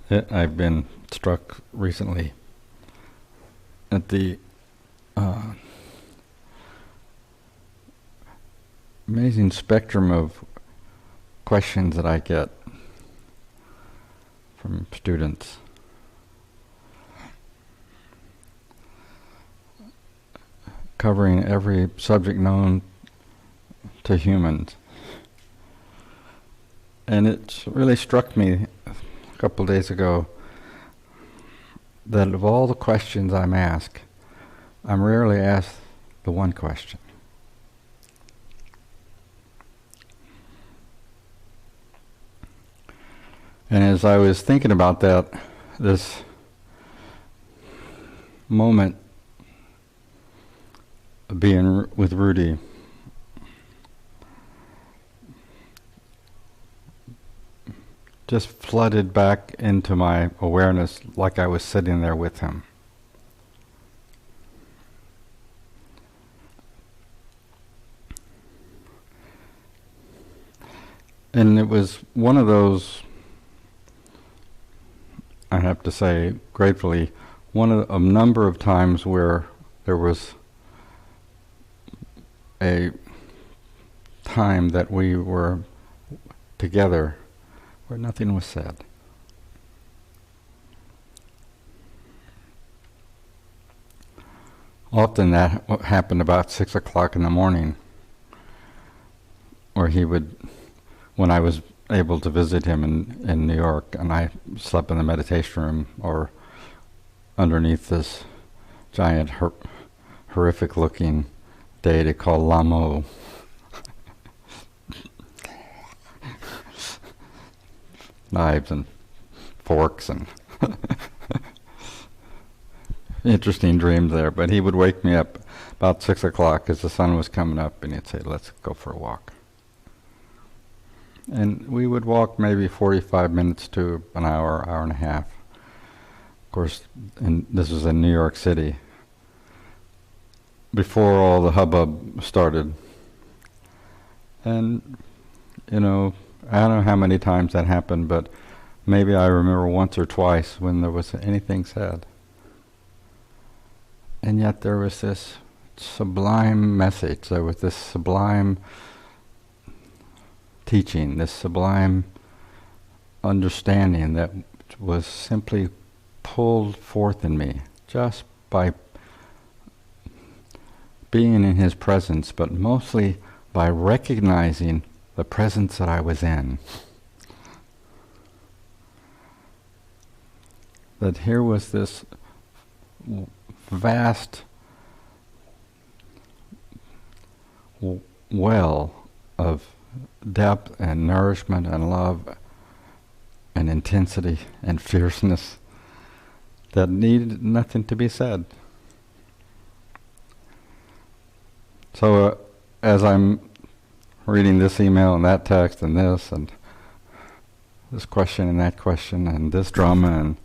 I've been struck recently at the amazing spectrum of questions that I get from students. Covering every subject known to humans. And it really struck me a couple of days ago that of all the questions I'm asked, I'm rarely asked the one question. And as I was thinking about that, this moment of being with Rudy, just flooded back into my awareness like I was sitting there with him. And it was one of those, I have to say, gratefully, one of a number of times where there was a time that we were together where nothing was said. Often that happened about 6 o'clock in the morning, where he would, when I was able to visit him in New York, and I slept in the meditation room or underneath this giant horrific looking deity called Lamo. Knives and forks and interesting dreams there. But he would wake me up about 6 o'clock as the sun was coming up, and he'd say, "Let's go for a walk." And we would walk maybe 45 minutes to an hour, hour and a half. Of course, this was in New York City, before all the hubbub started. And, you know, I don't know how many times that happened, but maybe I remember once or twice when there was anything said. And yet there was this sublime message, there was this sublime teaching, this sublime understanding that was simply pulled forth in me just by being in his presence, but mostly by recognizing the presence that I was in. That here was this vast well of depth and nourishment and love and intensity and fierceness that needed nothing to be said. So as I'm reading this email and that text and this question and that question and this drama and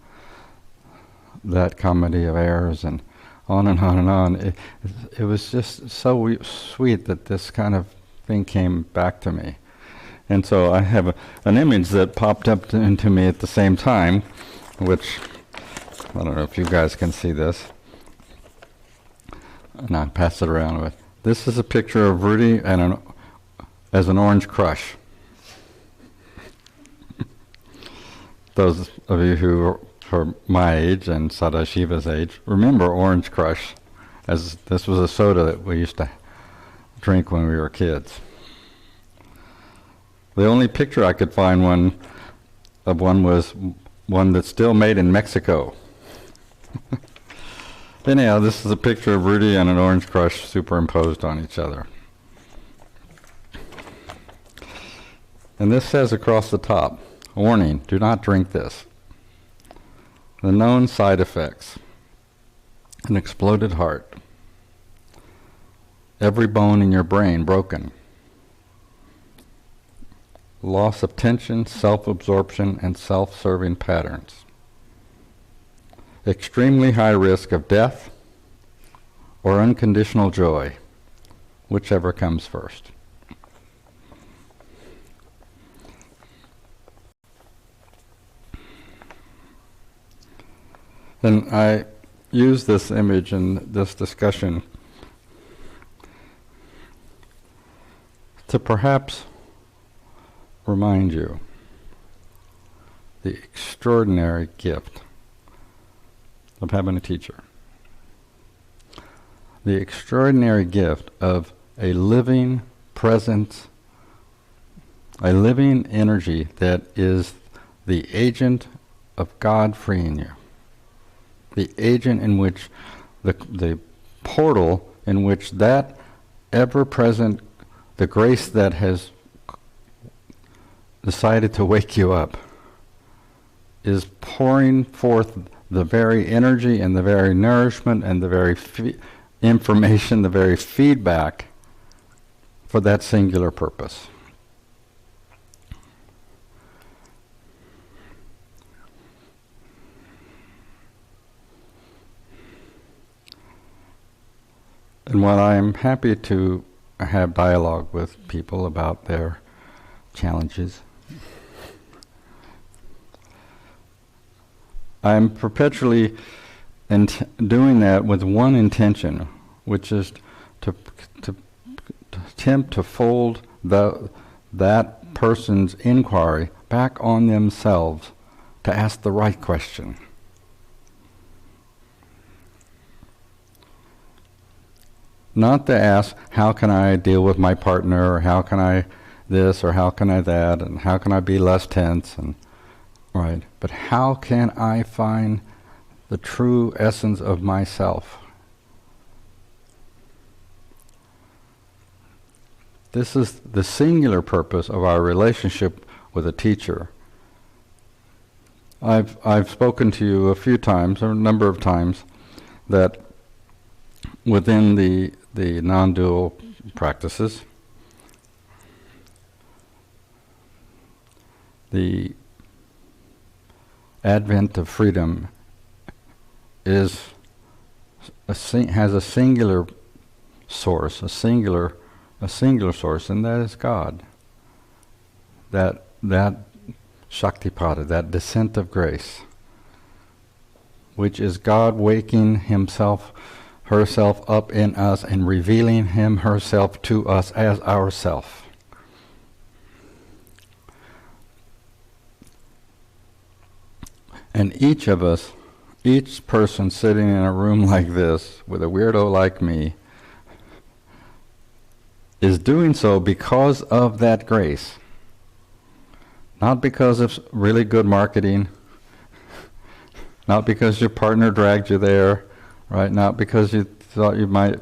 that comedy of errors and on and on and on, it was just so sweet that this kind of thing came back to me. And so I have an image that popped up into me at the same time, which I don't know if you guys can see this. And I'll pass it around with. This is a picture of Rudy and as an orange crush. Those of you who are my age and Sadashiva's age remember Orange Crush, as this was a soda that we used to drink when we were kids. The only picture I could find was one that's still made in Mexico. Anyhow, this is a picture of Rudy and an Orange Crush superimposed on each other. And this says across the top, "Warning, do not drink this. The known side effects: an exploded heart, every bone in your brain broken, loss of tension, self-absorption, and self-serving patterns, extremely high risk of death or unconditional joy, whichever comes first." And I use this image in this discussion to perhaps remind you the extraordinary gift of having a teacher. The extraordinary gift of a living presence, a living energy that is the agent of God freeing you. The agent in which the portal in which that ever-present, the grace that has decided to wake you up is pouring forth the very energy and the very nourishment and the very information, the very feedback for that singular purpose. And while I'm happy to have dialogue with people about their challenges, I'm perpetually doing that with one intention, which is to attempt to fold that person's inquiry back on themselves to ask the right question. Not to ask, how can I deal with my partner, or how can I this, or how can I that, and how can I be less tense, and right. But how can I find the true essence of myself? This is the singular purpose of our relationship with a teacher. I've spoken to you a few times, or a number of times, that within the non-dual practices, the advent of freedom has a singular source, a singular source, and that is God. That Shaktipada, that descent of grace, which is God waking herself up in us and revealing herself to us as ourself. And each of us, each person sitting in a room like this with a weirdo like me, is doing so because of that grace. Not because of really good marketing, not because your partner dragged you there, right? Not because you thought you might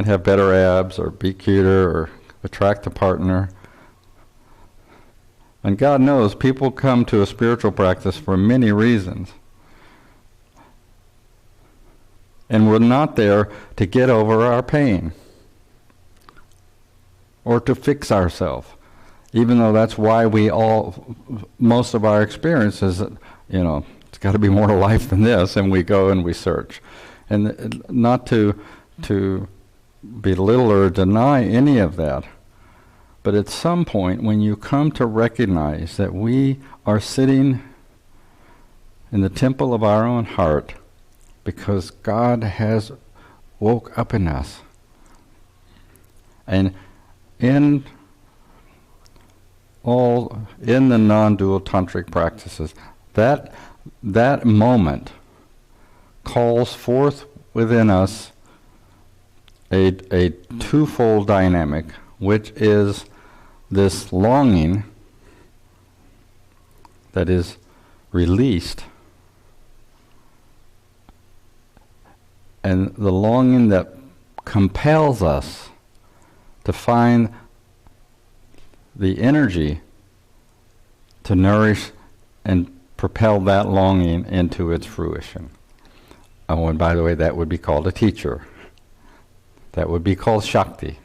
have better abs or be cuter or attract a partner. And God knows people come to a spiritual practice for many reasons. And we're not there to get over our pain or to fix ourselves, even though that's why most of our experience is, it's got to be more to life than this, and we go and we search. And not to belittle or deny any of that, but at some point when you come to recognize that we are sitting in the temple of our own heart because God has woke up in us, and in the non-dual tantric practices, that moment calls forth within us a twofold dynamic, which is this longing that is released, and the longing that compels us to find the energy to nourish and propel that longing into its fruition. Oh, and by the way, that would be called a teacher. That would be called Shakti.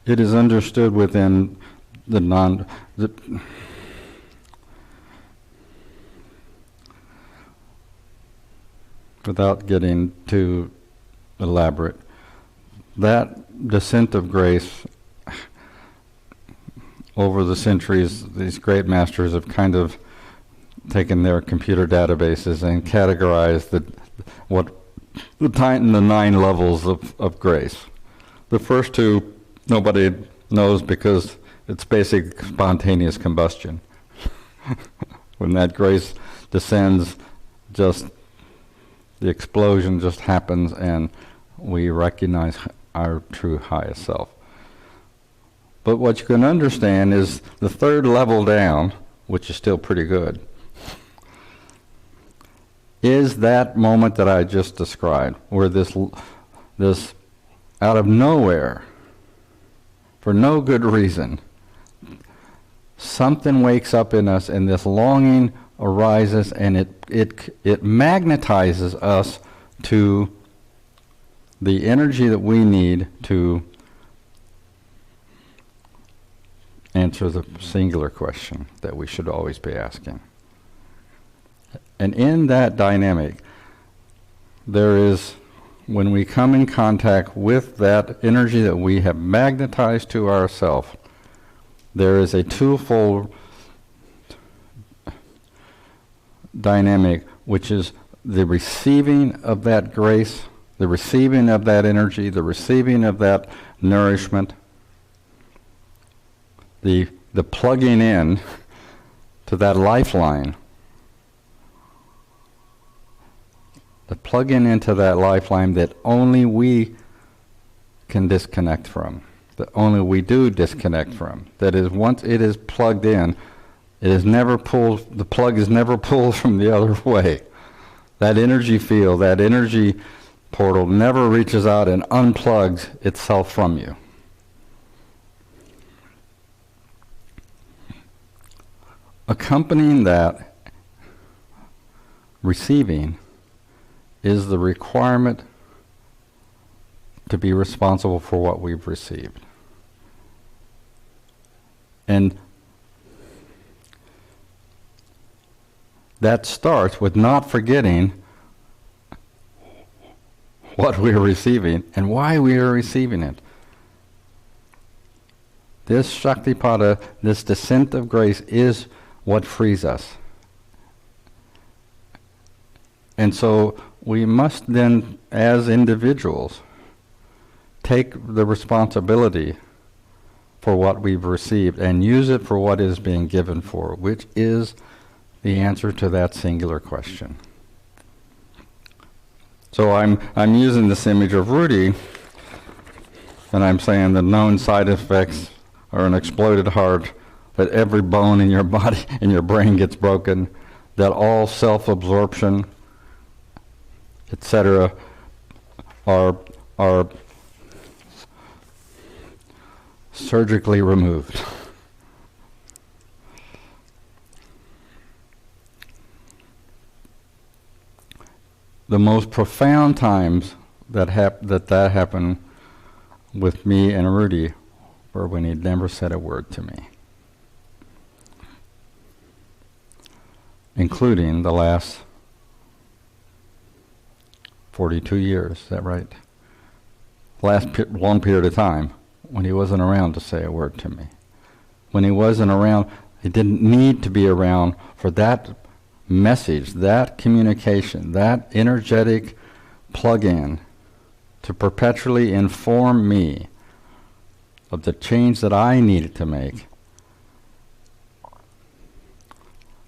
It is understood within without getting too elaborate, that descent of grace over the centuries, these great masters have kind of taken their computer databases and categorized the 9 levels of grace. The first 2, nobody knows because it's basic spontaneous combustion. When that grace descends, just the explosion just happens and we recognize our true highest self. But what you can understand is the 3rd level down, which is still pretty good, is that moment that I just described, where this out of nowhere, for no good reason, something wakes up in us and this longing arises and it magnetizes us to the energy that we need to answer the singular question that we should always be asking. And in that dynamic, there is, when we come in contact with that energy that we have magnetized to ourselves, there is a twofold dynamic, which is the receiving of that grace, the receiving of that energy, the receiving of that nourishment, the plugging in to that lifeline, the plugging into that lifeline that only we can disconnect from, that only we do disconnect from. That is, once it is plugged in, it is never pulled, the plug is never pulled from the other way. That energy field, that energy portal never reaches out and unplugs itself from you. Accompanying that receiving is the requirement to be responsible for what we've received. And that starts with not forgetting what we are receiving and why we are receiving it. This Shaktipada, this descent of grace, is what frees us. And so we must then, as individuals, take the responsibility for what we've received and use it for what is being given for, which is the answer to that singular question. So I'm using this image of Rudy, and I'm saying the known side effects are an exploded heart, that every bone in your body and your brain gets broken, that all self-absorption, etc., are surgically removed. The most profound times that happened with me and Rudy were when he never said a word to me, including the last 42 years, is that right? Last long period of time when he wasn't around to say a word to me. When he wasn't around, he didn't need to be around for that message, that communication, that energetic plug-in to perpetually inform me of the change that I needed to make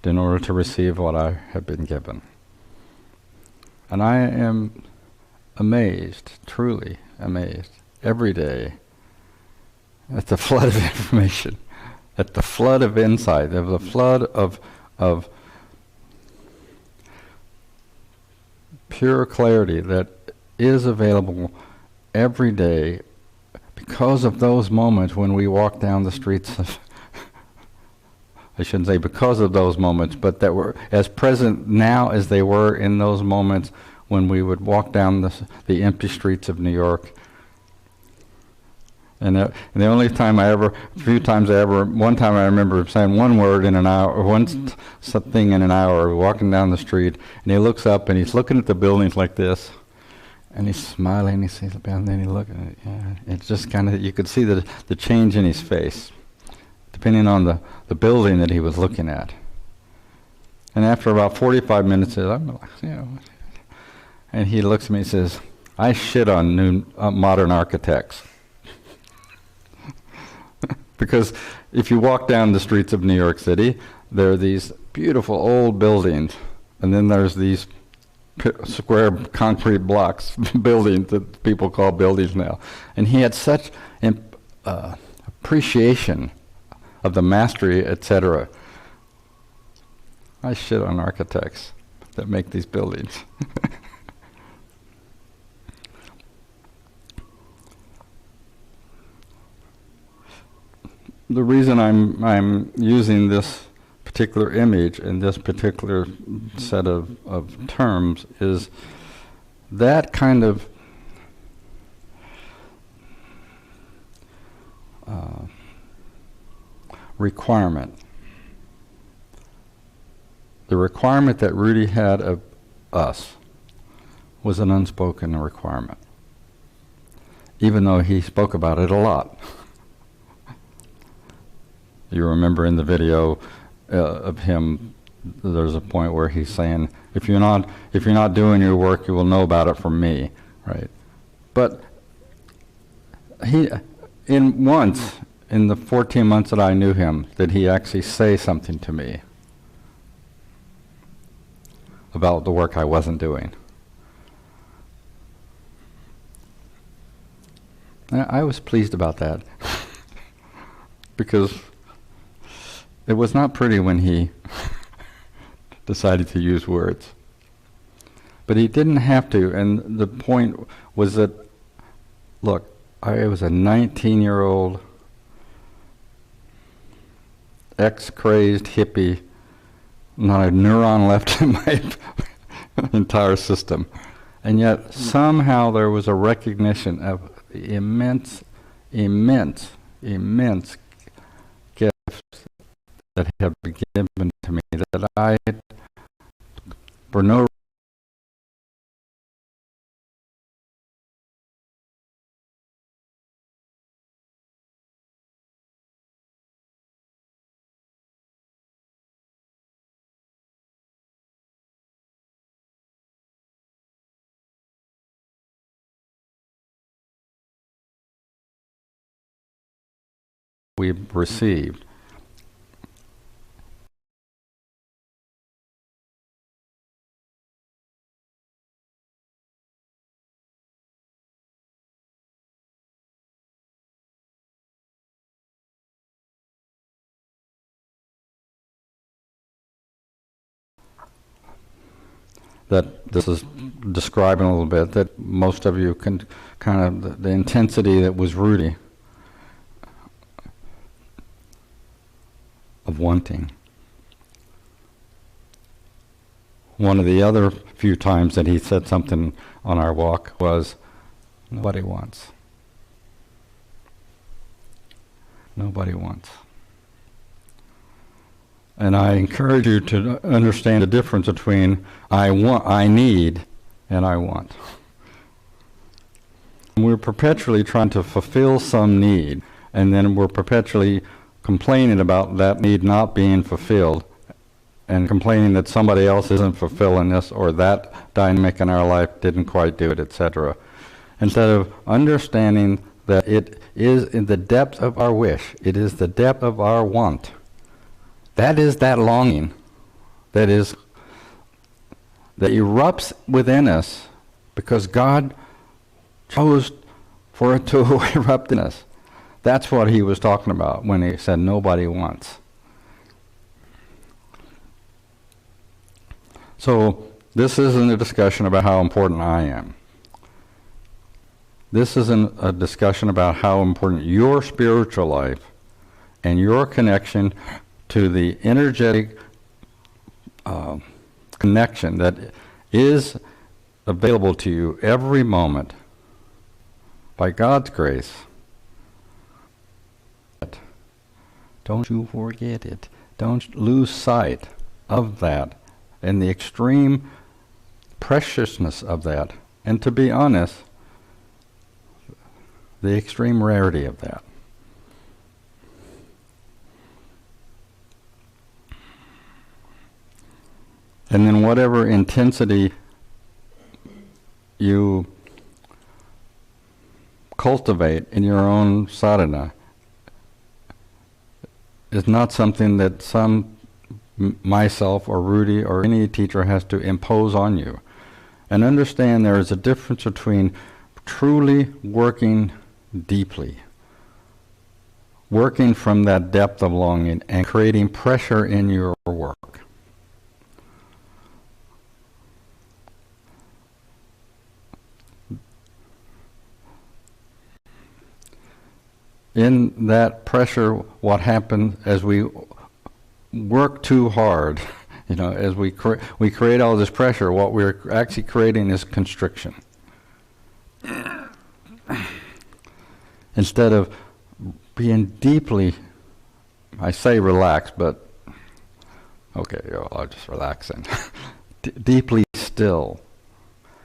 in order to receive what I have been given. And I am amazed, truly amazed, every day at the flood of information, at the flood of insight, of the flood of pure clarity that is available every day because of those moments when we walk down the streets of I shouldn't say because of those moments, but that were as present now as they were in those moments when we would walk down the empty streets of New York. And the only time one time I remember saying one word in an hour, or one thing in an hour, walking down the street, and he looks up and he's looking at the buildings like this, and he's smiling, he sees it, and then he looks at it, yeah. It's just kind of, you could see the change in his face. depending on the building that he was looking at. And after about 45 minutes, and he looks at me and says, I shit on modern architects. Because if you walk down the streets of New York City, there are these beautiful old buildings, and then there's these square concrete blocks, buildings that people call buildings now. And he had such appreciation of the mastery, etc. I shit on architects that make these buildings. The reason I'm using this particular image and this particular set of terms is that kind of requirement. The requirement that Rudy had of us was an unspoken requirement, even though he spoke about it a lot. You remember in the video of him, there's a point where he's saying, if you're not doing your work, you will know about it from me, right? But once in the 14 months that I knew him, did he actually say something to me about the work I wasn't doing. I was pleased about that because it was not pretty when he decided to use words. But he didn't have to, and the point was that, look, I was a 19-year-old ex-crazed hippie, not a neuron left in my entire system. And yet somehow there was a recognition of immense, immense, immense gifts that have been given to me that I, for no we've received. That this is describing a little bit, that most of you can kind of, the intensity that was Rudy of wanting. One of the other few times that he said something on our walk was, nobody wants. Nobody wants. And I encourage you to understand the difference between I want, I need, and I want. We're perpetually trying to fulfill some need, and then we're perpetually complaining about that need not being fulfilled, and complaining that somebody else isn't fulfilling this, or that dynamic in our life didn't quite do it, etc. Instead of understanding that it is in the depth of our wish, it is the depth of our want. That is that longing that erupts within us because God chose for it to erupt in us. That's what he was talking about when he said nobody wants. So this isn't a discussion about how important I am. This isn't a discussion about how important your spiritual life and your connection to the energetic connection that is available to you every moment by God's grace. Don't you forget it. Don't lose sight of that and the extreme preciousness of that. And to be honest, the extreme rarity of that. And then whatever intensity you cultivate in your own sadhana is not something that myself or Rudy or any teacher has to impose on you. And understand there is a difference between truly working deeply, working from that depth of longing, and creating pressure in your work. In that pressure, what happens as we work too hard, as we create all this pressure, what we're actually creating is constriction. Instead of being deeply, I say relaxed, but okay, I'll just relax and deeply still,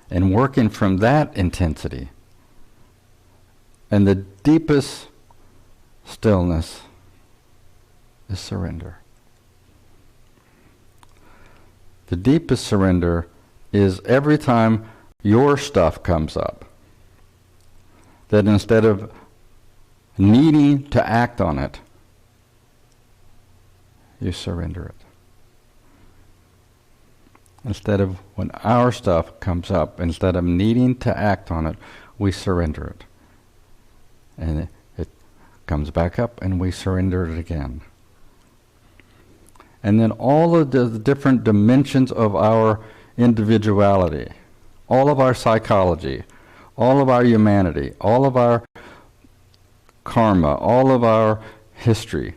and working from that intensity. And the deepest stillness is surrender. The deepest surrender is every time your stuff comes up, that instead of needing to act on it, you surrender it. Instead of when our stuff comes up, instead of needing to act on it, we surrender it. And it comes back up and we surrender it again. And then all of the different dimensions of our individuality, all of our psychology, all of our humanity, all of our karma, all of our history,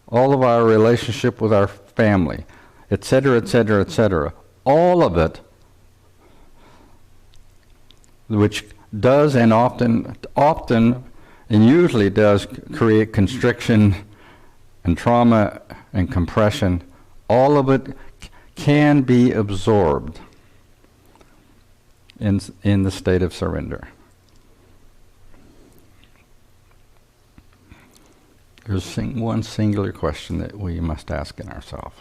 all of our relationship with our family, etc., etc., etc., all of it, which does and often and usually does create constriction and trauma and compression, all of it can be absorbed in the state of surrender. There's one singular question that we must ask in ourselves.